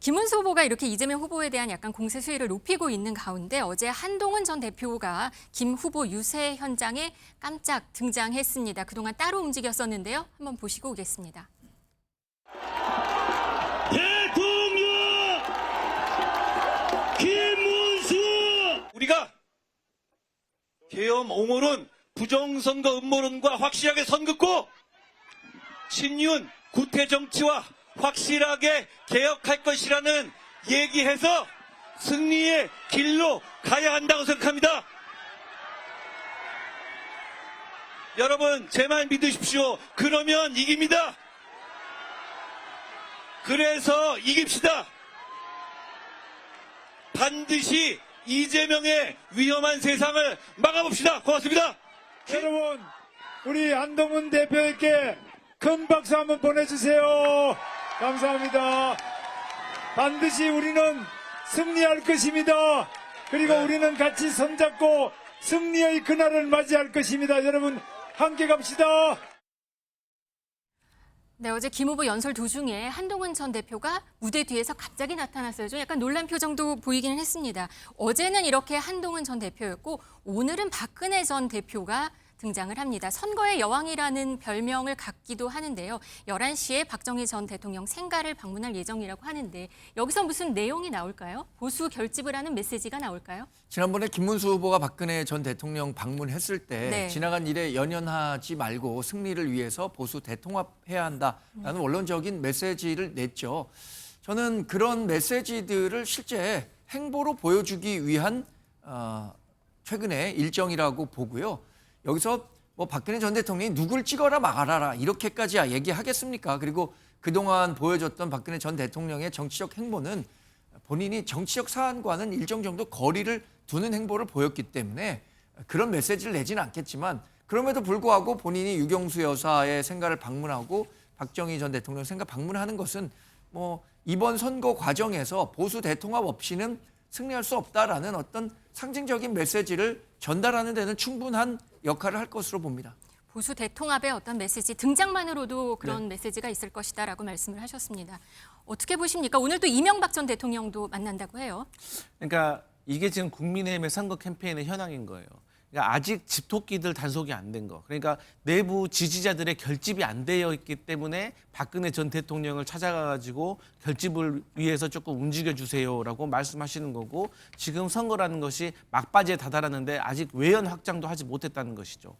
김문수 후보가 이렇게 이재명 후보에 대한 약간 공세 수위를 높이고 있는 가운데 어제 한동훈 전 대표가 김 후보 유세 현장에 깜짝 등장했습니다. 그동안 따로 움직였었는데요. 한번 보시고 오겠습니다. 대통령 김문수! 우리가 계엄 옹호론, 부정선거 음모론과 확실하게 선긋고 친윤 구태 정치와 확실하게 개혁할 것이라는 얘기해서 승리의 길로 가야 한다고 생각합니다. 여러분, 제 말 믿으십시오. 그러면 이깁니다. 그래서 이깁시다. 반드시 이재명의 위험한 세상을 막아봅시다. 고맙습니다. 여러분, 우리 한동훈 대표에게 큰 박수 한번 보내주세요. 감사합니다. 반드시 우리는 승리할 것입니다. 그리고 우리는 같이 손잡고 승리의 그날을 맞이할 것입니다. 여러분, 함께 갑시다. 네, 어제 김 후보 연설 도중에 한동훈 전 대표가 무대 뒤에서 갑자기 나타났어요. 좀 약간 놀란 표정도 보이기는 했습니다. 어제는 이렇게 한동훈 전 대표였고 오늘은 박근혜 전 대표가 등장을 합니다. 선거의 여왕이라는 별명을 갖기도 하는데요. 11시에 박정희 전 대통령 생가를 방문할 예정이라고 하는데 여기서 무슨 내용이 나올까요? 보수 결집을 하는 메시지가 나올까요? 지난번에 김문수 후보가 박근혜 전 대통령 방문했을 때 네. 지나간 일에 연연하지 말고 승리를 위해서 보수 대통합해야 한다라는 원론적인 메시지를 냈죠. 저는 그런 메시지들을 실제 행보로 보여주기 위한 최근의 일정이라고 보고요. 여기서 뭐 박근혜 전 대통령이 누굴 찍어라 막아라 이렇게까지 얘기하겠습니까? 그리고 그동안 보여줬던 박근혜 전 대통령의 정치적 행보는 본인이 정치적 사안과는 일정 정도 거리를 두는 행보를 보였기 때문에 그런 메시지를 내지는 않겠지만 그럼에도 불구하고 본인이 유경수 여사의 생가를 방문하고 박정희 전 대통령 생가 방문하는 것은 뭐 이번 선거 과정에서 보수 대통합 없이는 승리할 수 없다라는 어떤 상징적인 메시지를 전달하는 데는 충분한 역할을 할 것으로 봅니다. 보수 대통합의 어떤 메시지 등장만으로도 그런 메시지가 있을 것이다라고 말씀을 하셨습니다. 어떻게 보십니까? 오늘 또 이명박 전 대통령도 만난다고 해요. 그러니까 이게 지금 국민의힘의 선거 캠페인의 현황인 거예요. 그러니까 아직 집토끼들 단속이 안 된 거. 그러니까 내부 지지자들의 결집이 안 되어 있기 때문에 박근혜 전 대통령을 찾아가가지고 결집을 위해서 조금 움직여주세요라고 말씀하시는 거고 지금 선거라는 것이 막바지에 다다랐는데 아직 외연 확장도 하지 못했다는 것이죠.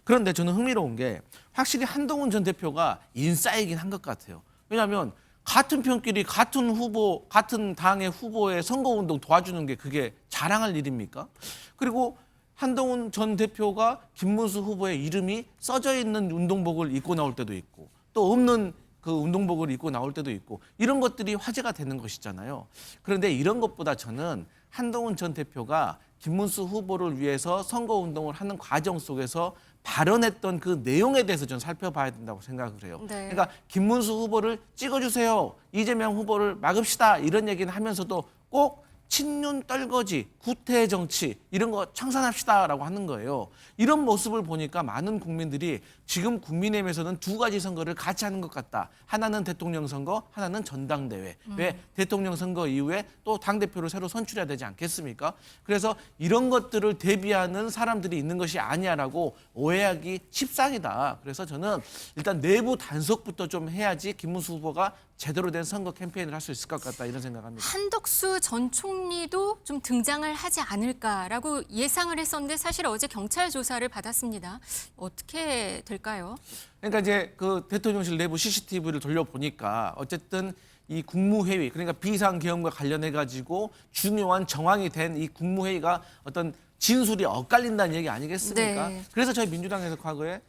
그런데 저는 흥미로운 게 확실히 한동훈 전 대표가 인싸이긴 한 것 같아요. 왜냐하면 같은 편끼리 같은 후보, 같은 당의 후보의 선거운동 도와주는 게 그게 자랑할 일입니까? 그리고 한동훈 전 대표가 김문수 후보의 이름이 써져 있는 운동복을 입고 나올 때도 있고 또 없는 그 운동복을 입고 나올 때도 있고 이런 것들이 화제가 되는 것이잖아요. 그런데 이런 것보다 저는 한동훈 전 대표가 김문수 후보를 위해서 선거운동을 하는 과정 속에서 발언했던 그 내용에 대해서 좀 살펴봐야 된다고 생각을 해요. 네. 그러니까 김문수 후보를 찍어주세요. 이재명 후보를 막읍시다. 이런 얘기는 하면서도 꼭 친윤 떨거지, 구태 정치 이런 거 청산합시다라고 하는 거예요. 이런 모습을 보니까 많은 국민들이 지금 국민의힘에서는 두 가지 선거를 같이 하는 것 같다. 하나는 대통령 선거, 하나는 전당대회. 왜 대통령 선거 이후에 또 당대표를 새로 선출해야 되지 않겠습니까? 그래서 이런 것들을 대비하는 사람들이 있는 것이 아니야라고 오해하기 십상이다. 그래서 저는 일단 내부 단속부터 좀 해야지 김문수 후보가 제대로 된 선거 캠페인을 할 수 있을 것 같다 이런 생각합니다. 한덕수 전 총리도 좀 등장을 하지 않을까라고 예상을 했었는데 사실 어제 경찰 조사를 받았습니다. 어떻게 될까요? 그러니까 이제 그 대통령실 내부 CCTV를 돌려보니까 어쨌든 이 국무회의 그러니까 비상계엄과 관련해 가지고 중요한 정황이 된 이 국무회의가 어떤 진술이 엇갈린다는 얘기 아니겠습니까? 네. 그래서 저희 민주당에서 과거에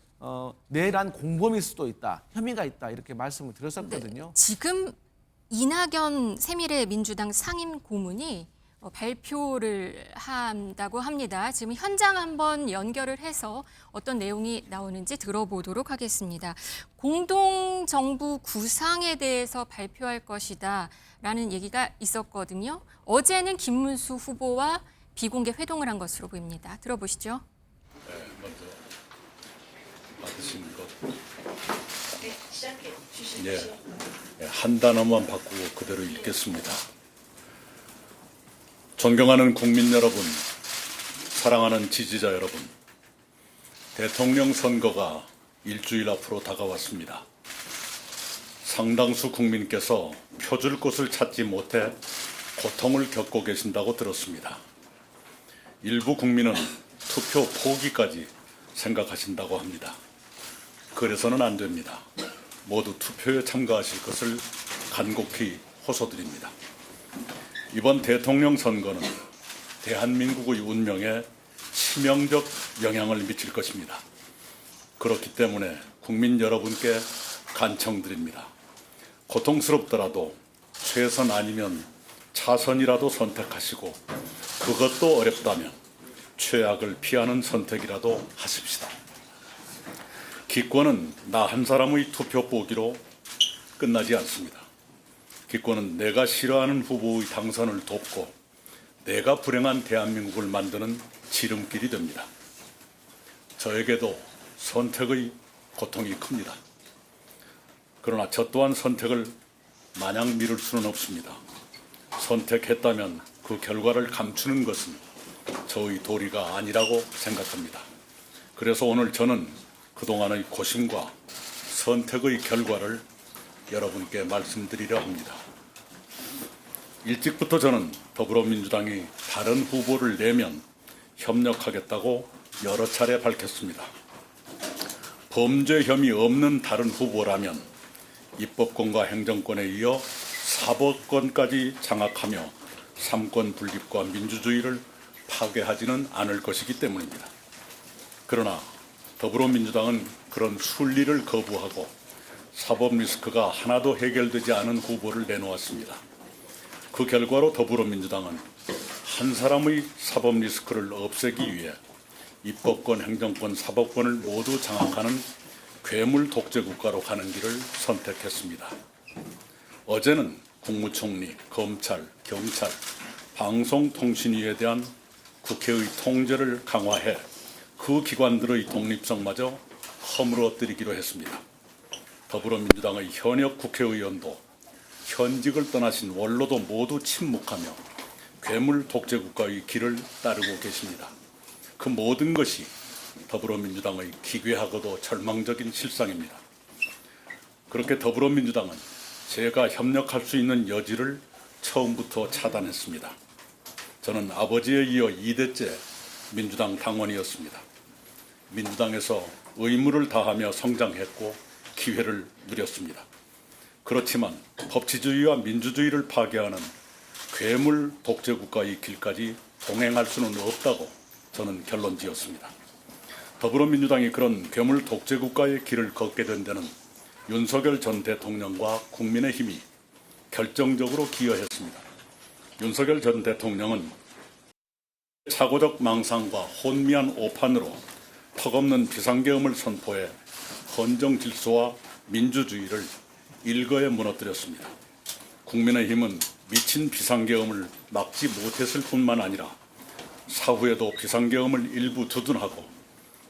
내란 공범일 수도 있다, 혐의가 있다 이렇게 말씀을 드렸었거든요. 지금 이낙연 새미래민주당 상임 고문이 발표를 한다고 합니다. 지금 현장 한번 연결을 해서 어떤 내용이 나오는지 들어보도록 하겠습니다. 공동정부 구상에 대해서 발표할 것이다 라는 얘기가 있었거든요. 어제는 김문수 후보와 비공개 회동을 한 것으로 보입니다. 들어보시죠. 네, 먼저 받으신 것. 네, 한 단어만 바꾸고 그대로 읽겠습니다. 존경하는 국민 여러분, 사랑하는 지지자 여러분, 대통령 선거가 일주일 앞으로 다가왔습니다. 상당수 국민께서 표줄 곳을 찾지 못해 고통을 겪고 계신다고 들었습니다. 일부 국민은 투표 포기까지 생각하신다고 합니다. 그래서는 안 됩니다. 모두 투표에 참가하실 것을 간곡히 호소드립니다. 이번 대통령 선거는 대한민국의 운명에 치명적 영향을 미칠 것입니다. 그렇기 때문에 국민 여러분께 간청드립니다. 고통스럽더라도 최선 아니면 차선이라도 선택하시고, 그것도 어렵다면 최악을 피하는 선택이라도 하십시다. 기권은 나 한 사람의 투표 포기로 끝나지 않습니다. 기권은 내가 싫어하는 후보의 당선을 돕고 내가 불행한 대한민국을 만드는 지름길이 됩니다. 저에게도 선택의 고통이 큽니다. 그러나 저 또한 선택을 마냥 미룰 수는 없습니다. 선택했다면 그 결과를 감추는 것은 저의 도리가 아니라고 생각합니다. 그래서 오늘 저는 그동안의 고심과 선택의 결과를 여러분께 말씀드리려 합니다. 일찍부터 저는 더불어민주당이 다른 후보를 내면 협력하겠다고 여러 차례 밝혔습니다. 범죄 혐의 없는 다른 후보라면 입법권과 행정권에 이어 사법권까지 장악하며 삼권 분립과 민주주의를 파괴하지는 않을 것이기 때문입니다. 그러나 더불어민주당은 그런 순리를 거부하고 사법 리스크가 하나도 해결되지 않은 후보를 내놓았습니다. 그 결과로 더불어민주당은 한 사람의 사법 리스크를 없애기 위해 입법권, 행정권, 사법권을 모두 장악하는 괴물 독재 국가로 가는 길을 선택했습니다. 어제는 국무총리, 검찰, 경찰, 방송통신위에 대한 국회의 통제를 강화해 그 기관들의 독립성마저 허물어뜨리기로 했습니다. 더불어민주당의 현역 국회의원도 현직을 떠나신 원로도 모두 침묵하며 괴물 독재 국가의 길을 따르고 계십니다. 그 모든 것이 더불어민주당의 기괴하고도 절망적인 실상입니다. 그렇게 더불어민주당은 제가 협력할 수 있는 여지를 처음부터 차단했습니다. 저는 아버지에 이어 2대째 민주당 당원이었습니다. 민주당에서 의무를 다하며 성장했고 기회를 누렸습니다. 그렇지만 법치주의와 민주주의를 파괴하는 괴물 독재 국가의 길까지 동행할 수는 없다고 저는 결론지었습니다. 더불어민주당이 그런 괴물 독재 국가의 길을 걷게 된 데는 윤석열 전 대통령과 국민의힘이 결정적으로 기여했습니다. 윤석열 전 대통령은 착오적 망상과 혼미한 오판으로 턱없는 비상계엄을 선포해 헌정 질서와 민주주의를 일거에 무너뜨렸습니다. 국민의힘은 미친 비상계엄을 막지 못했을 뿐만 아니라 사후에도 비상계엄을 일부 두둔하고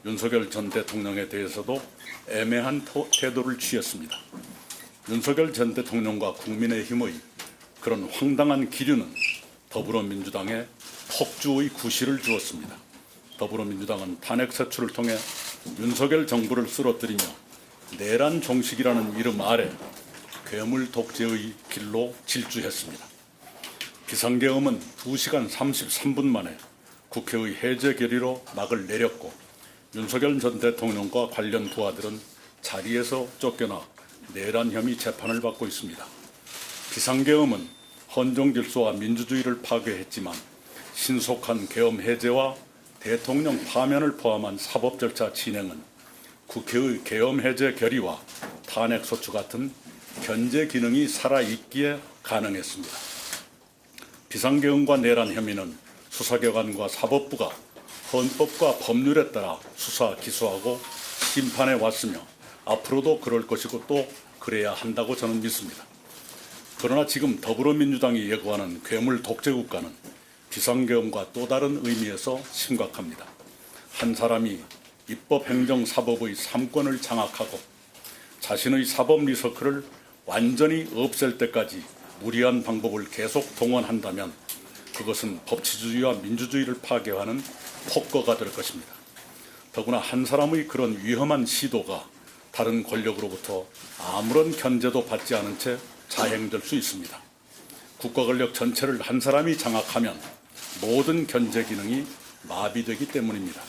윤석열 전 대통령에 대해서도 애매한 태도를 취했습니다. 윤석열 전 대통령과 국민의힘의 그런 황당한 기류는 더불어민주당에 폭주의 구실을 주었습니다. 더불어민주당은 탄핵 세출을 통해 윤석열 정부를 쓰러뜨리며 내란 종식이라는 이름 아래 괴물 독재의 길로 질주했습니다. 비상계엄은 2시간 33분 만에 국회의 해제 결의로 막을 내렸고 윤석열 전 대통령과 관련 부하들은 자리에서 쫓겨나 내란 혐의 재판을 받고 있습니다. 비상계엄은 헌정 질서와 민주주의를 파괴했지만 신속한 계엄 해제와 대통령 파면을 포함한 사법 절차 진행은 국회의 계엄 해제 결의와 탄핵 소추 같은 견제 기능이 살아있기에 가능했습니다. 비상계엄과 내란 혐의는 수사기관과 사법부가 헌법과 법률에 따라 수사, 기소하고 심판해 왔으며 앞으로도 그럴 것이고 또 그래야 한다고 저는 믿습니다. 그러나 지금 더불어민주당이 예고하는 괴물 독재국가는 비상계엄과 또 다른 의미에서 심각합니다. 한 사람이 입법, 행정, 사법의 3권을 장악하고 자신의 사법 리서클을 완전히 없앨 때까지 무리한 방법을 계속 동원한다면 그것은 법치주의와 민주주의를 파괴하는 폭거가 될 것입니다. 더구나 한 사람의 그런 위험한 시도가 다른 권력으로부터 아무런 견제도 받지 않은 채 자행될 수 있습니다. 국가 권력 전체를 한 사람이 장악하면 모든 견제 기능이 마비되기 때문입니다.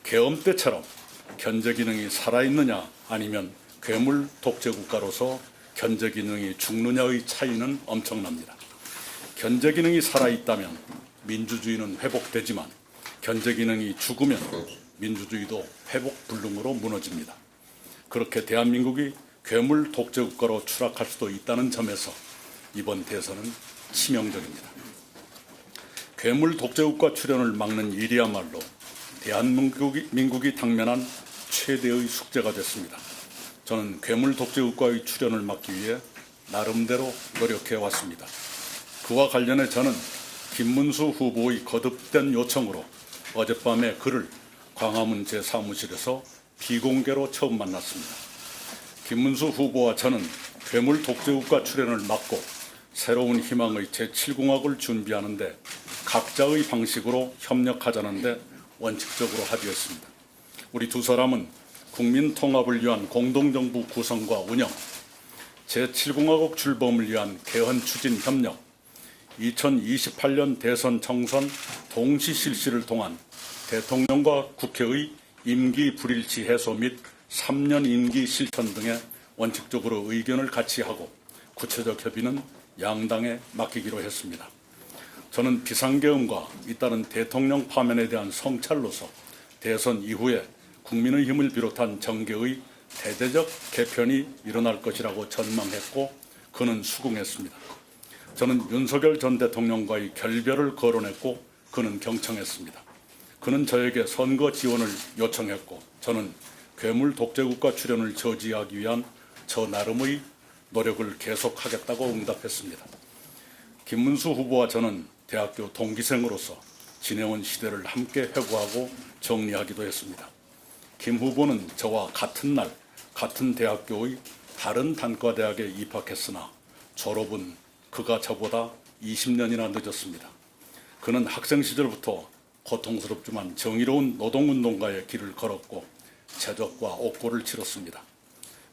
계엄 때처럼 견제 기능이 살아있느냐 아니면 괴물 독재 국가로서 견제 기능이 죽느냐의 차이는 엄청납니다. 견제 기능이 살아있다면 민주주의는 회복되지만 견제 기능이 죽으면 민주주의도 회복 불능으로 무너집니다. 그렇게 대한민국이 괴물 독재 국가로 추락할 수도 있다는 점에서 이번 대선은 치명적입니다. 괴물 독재 국가 출현을 막는 일이야말로 대한민국이 당면한 최대의 숙제가 됐습니다. 저는 괴물 독재 국가의 출현을 막기 위해 나름대로 노력해 왔습니다. 그와 관련해 저는 김문수 후보의 거듭된 요청으로 어젯밤에 그를 광화문 제 사무실에서 비공개로 처음 만났습니다. 김문수 후보와 저는 괴물 독재국가 출현을 막고 새로운 희망의 제7공화국을 준비하는데 각자의 방식으로 협력하자는데 원칙적으로 합의했습니다. 우리 두 사람은 국민 통합을 위한 공동정부 구성과 운영, 제7공화국 출범을 위한 개헌 추진 협력, 2028년 대선 총선 동시 실시를 통한 대통령과 국회의 임기 불일치 해소 및 3년 임기 실천 등에 원칙적으로 의견을 같이 하고 구체적 협의는 양당에 맡기기로 했습니다. 저는 비상계엄과 잇따른 대통령 파면에 대한 성찰로서 대선 이후에 국민의힘을 비롯한 정계의 대대적 개편이 일어날 것이라고 전망했고 그는 수긍했습니다. 저는 윤석열 전 대통령과의 결별을 거론했고 그는 경청했습니다. 그는 저에게 선거 지원을 요청했고 저는 괴물 독재국가 출현을 저지하기 위한 저 나름의 노력을 계속하겠다고 응답했습니다. 김문수 후보와 저는 대학교 동기생으로서 지내온 시대를 함께 회고하고 정리하기도 했습니다. 김 후보는 저와 같은 날 같은 대학교의 다른 단과대학에 입학했으나 졸업은 그가 저보다 20년이나 늦었습니다. 그는 학생 시절부터 고통스럽지만 정의로운 노동운동가의 길을 걸었고 제적과 옥고를 치렀습니다.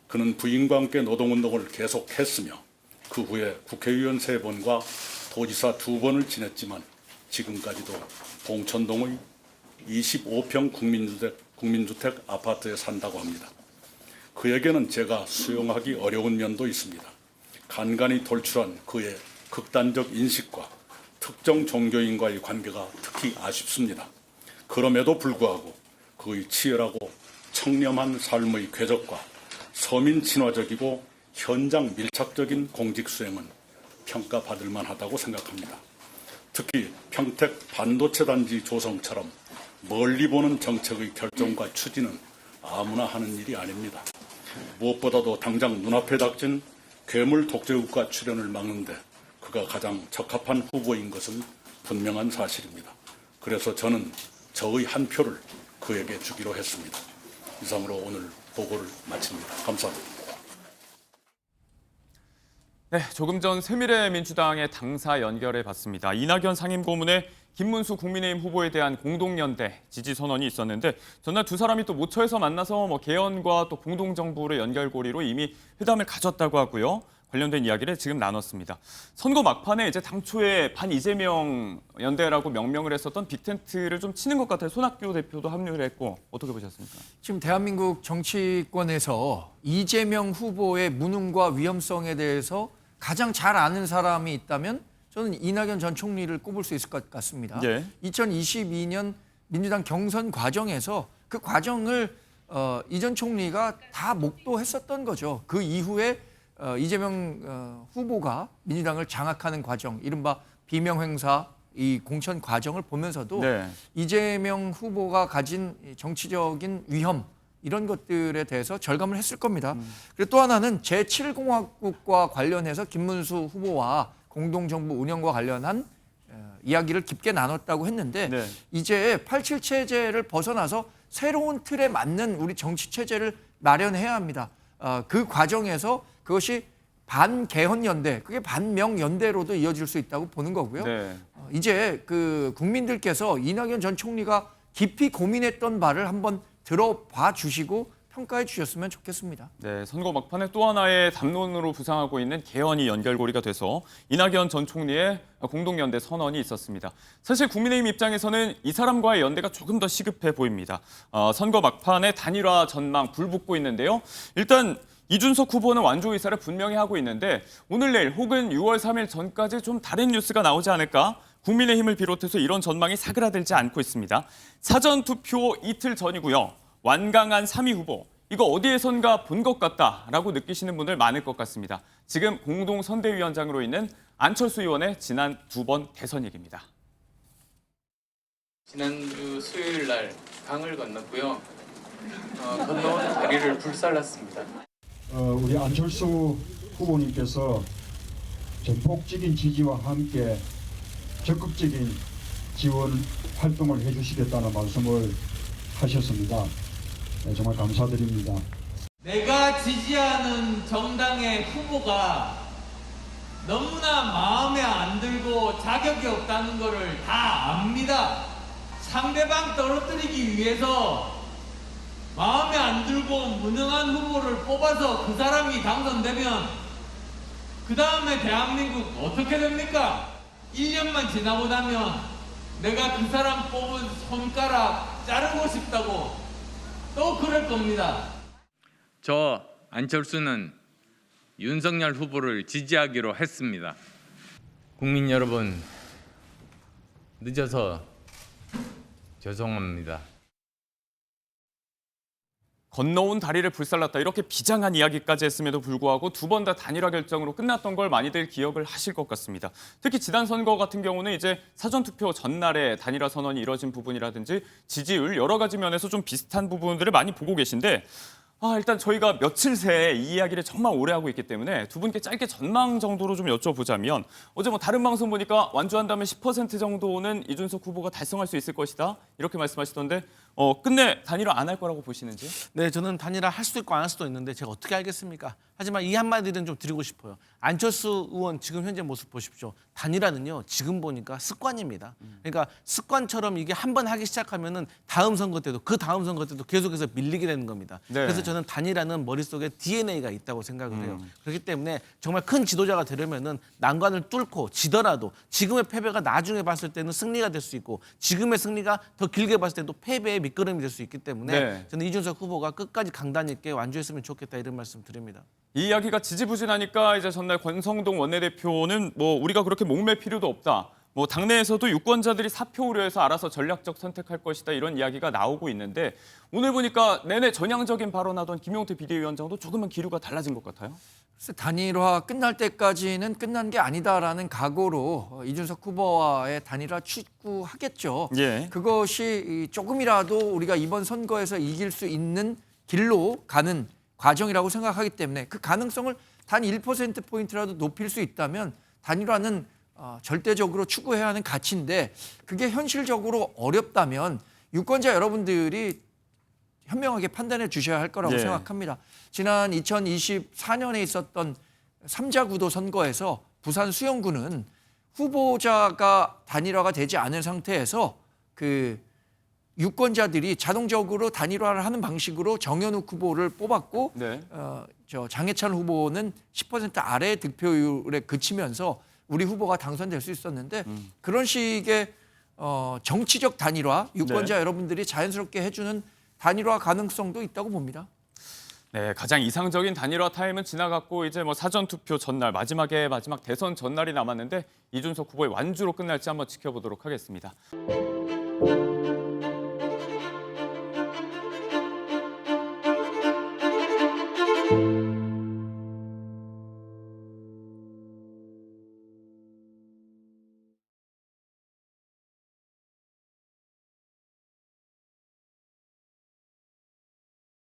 그는 부인과 함께 노동운동을 계속했으며 그 후에 국회의원 3번과 도지사 2번을 지냈지만 지금까지도 봉천동의 25평 국민주택 아파트에 산다고 합니다. 그에게는 제가 수용하기 어려운 면도 있습니다. 간간히 돌출한 그의 극단적 인식과 특정 종교인과의 관계가 특히 아쉽습니다. 그럼에도 불구하고 그의 치열하고 청렴한 삶의 궤적과 서민 친화적이고 현장 밀착적인 공직 수행은 평가받을 만하다고 생각합니다. 특히 평택 반도체 단지 조성처럼 멀리 보는 정책의 결정과 추진은 아무나 하는 일이 아닙니다. 무엇보다도 당장 눈앞에 닥친 괴물 독재국가 출현을 막는데 그가 가장 적합한 후보인 것은 분명한 사실입니다. 그래서 저는 저의 한 표를 그에게 주기로 했습니다. 이상으로 오늘 보고를 마칩니다. 감사합니다. 네, 조금 전 새미래민주당의 당사 연결해 봤습니다. 이낙연 상임고문의 김문수 국민의힘 후보에 대한 공동연대 지지 선언이 있었는데 전날 두 사람이 또 모처에서 만나서 개헌과 또 공동정부의 연결고리로 이미 회담을 가졌다고 하고요. 관련된 이야기를 지금 나눴습니다. 선거 막판에 이제 당초에 반 이재명 연대라고 명명을 했었던 빅텐트를 좀 치는 것 같아요. 손학규 대표도 합류를 했고 어떻게 보셨습니까? 지금 대한민국 정치권에서 이재명 후보의 무능과 위험성에 대해서 가장 잘 아는 사람이 있다면 저는 이낙연 전 총리를 꼽을 수 있을 것 같습니다. 예. 2022년 민주당 경선 과정에서 그 과정을 이 전 총리가 다 목도했었던 거죠. 그 이후에 이재명 후보가 민주당을 장악하는 과정, 이른바 비명행사 이 공천 과정을 보면서도 네. 이재명 후보가 가진 정치적인 위험 이런 것들에 대해서 절감을 했을 겁니다. 그리고 또 하나는 제7공화국과 관련해서 김문수 후보와 공동정부 운영과 관련한 이야기를 깊게 나눴다고 했는데 네. 이제 87 체제를 벗어나서 새로운 틀에 맞는 우리 정치 체제를 마련해야 합니다. 그 과정에서 그것이 반개헌연대, 그게 반명연대로도 이어질 수 있다고 보는 거고요. 네. 이제 그 국민들께서 이낙연 전 총리가 깊이 고민했던 바를 한번 들어봐 주시고 평가해 주셨으면 좋겠습니다. 네, 선거 막판에 또 하나의 담론으로 부상하고 있는 개헌이 연결고리가 돼서 이낙연 전 총리의 공동연대 선언이 있었습니다. 사실 국민의힘 입장에서는 이 사람과의 연대가 조금 더 시급해 보입니다. 선거 막판에 단일화 전망 불붙고 있는데요. 일단 이준석 후보는 완주 의사를 분명히 하고 있는데 오늘 내일 혹은 6월 3일 전까지 좀 다른 뉴스가 나오지 않을까? 국민의힘을 비롯해서 이런 전망이 사그라들지 않고 있습니다. 사전투표 이틀 전이고요. 완강한 3위 후보, 이거 어디에선가 본 것 같다라고 느끼시는 분들 많을 것 같습니다. 지금 공동선대위원장으로 있는 안철수 의원의 지난 2번 대선 얘기입니다. 지난주 수요일 날 강을 건넜고요. 건너온 다리를 불살랐습니다. 우리 안철수 후보님께서 전폭적인 지지와 함께 적극적인 지원 활동을 해주시겠다는 말씀을 하셨습니다. 네, 정말 감사드립니다. 내가 지지하는 정당의 후보가 너무나 마음에 안 들고 자격이 없다는 것을 다 압니다. 상대방 떨어뜨리기 위해서 마음에 안 들고 무능한 후보를 뽑아서 그 사람이 당선되면 그 다음에 대한민국 어떻게 됩니까? 1년만 지나고 나면 내가 그 사람 뽑은 손가락 자르고 싶다고 또 그럴 겁니다. 저 안철수는 윤석열 후보를 지지하기로 했습니다. 국민 여러분, 늦어서 죄송합니다. 건너온 다리를 불살랐다 이렇게 비장한 이야기까지 했음에도 불구하고 2번 다 단일화 결정으로 끝났던 걸 많이들 기억을 하실 것 같습니다. 특히 지난 선거 같은 경우는 이제 사전투표 전날에 단일화 선언이 이뤄진 부분이라든지 지지율 여러 가지 면에서 좀 비슷한 부분들을 많이 보고 계신데 일단 저희가 며칠 새에 이 이야기를 정말 오래 하고 있기 때문에 두 분께 짧게 전망 정도로 좀 여쭤보자면 어제 뭐 다른 방송 보니까 완주한다면 10% 정도는 이준석 후보가 달성할 수 있을 것이다 이렇게 말씀하시던데 끝내 단일화 안 할 거라고 보시는지? 네, 저는 단일화 할 수도 있고 안 할 수도 있는데 제가 어떻게 알겠습니까? 하지만 이 한마디는 좀 드리고 싶어요. 안철수 의원 지금 현재 모습 보십시오. 단일화는요, 지금 보니까 습관입니다. 그러니까 습관처럼 이게 한 번 하기 시작하면은 다음 선거 때도 그 다음 선거 때도 계속해서 밀리게 되는 겁니다. 네. 그래서 저는 단일화는 머릿속에 DNA가 있다고 생각을 해요. 그렇기 때문에 정말 큰 지도자가 되려면은 난관을 뚫고 지더라도 지금의 패배가 나중에 봤을 때는 승리가 될 수 있고 지금의 승리가 더 길게 봤을 때도 패배의 밑거름이 될 수 있기 때문에 네. 저는 이준석 후보가 끝까지 강단 있게 완주했으면 좋겠다 이런 말씀 드립니다. 이 이야기가 지지부진하니까 이제 전날 권성동 원내대표는 뭐 우리가 그렇게 목맬 필요도 없다. 뭐 당내에서도 유권자들이 사표 우려해서 알아서 전략적 선택할 것이다 이런 이야기가 나오고 있는데 오늘 보니까 내내 전향적인 발언하던 김용태 비대위원장도 조금은 기류가 달라진 것 같아요. 글쎄, 단일화 끝날 때까지는 끝난 게 아니다라는 각오로 이준석 후보와의 단일화 추구하겠죠. 예. 그것이 조금이라도 우리가 이번 선거에서 이길 수 있는 길로 가는 과정이라고 생각하기 때문에 그 가능성을 단 1%포인트라도 높일 수 있다면 단일화는 절대적으로 추구해야 하는 가치인데 그게 현실적으로 어렵다면 유권자 여러분들이 현명하게 판단해 주셔야 할 거라고 예. 생각합니다. 지난 2024년에 있었던 3자 구도 선거에서 부산 수영구는 후보자가 단일화가 되지 않은 상태에서 그 유권자들이 자동적으로 단일화를 하는 방식으로 정현욱 후보를 뽑았고 네. 장해찬 후보는 10% 아래 득표율에 그치면서 우리 후보가 당선될 수 있었는데 그런 식의 정치적 단일화, 유권자 네. 여러분들이 자연스럽게 해주는 단일화 가능성도 있다고 봅니다. 네, 가장 이상적인 단일화 타임은 지나갔고 이제 뭐 사전 투표 전날 마지막 대선 전날이 남았는데 이준석 후보의 완주로 끝날지 한번 지켜보도록 하겠습니다.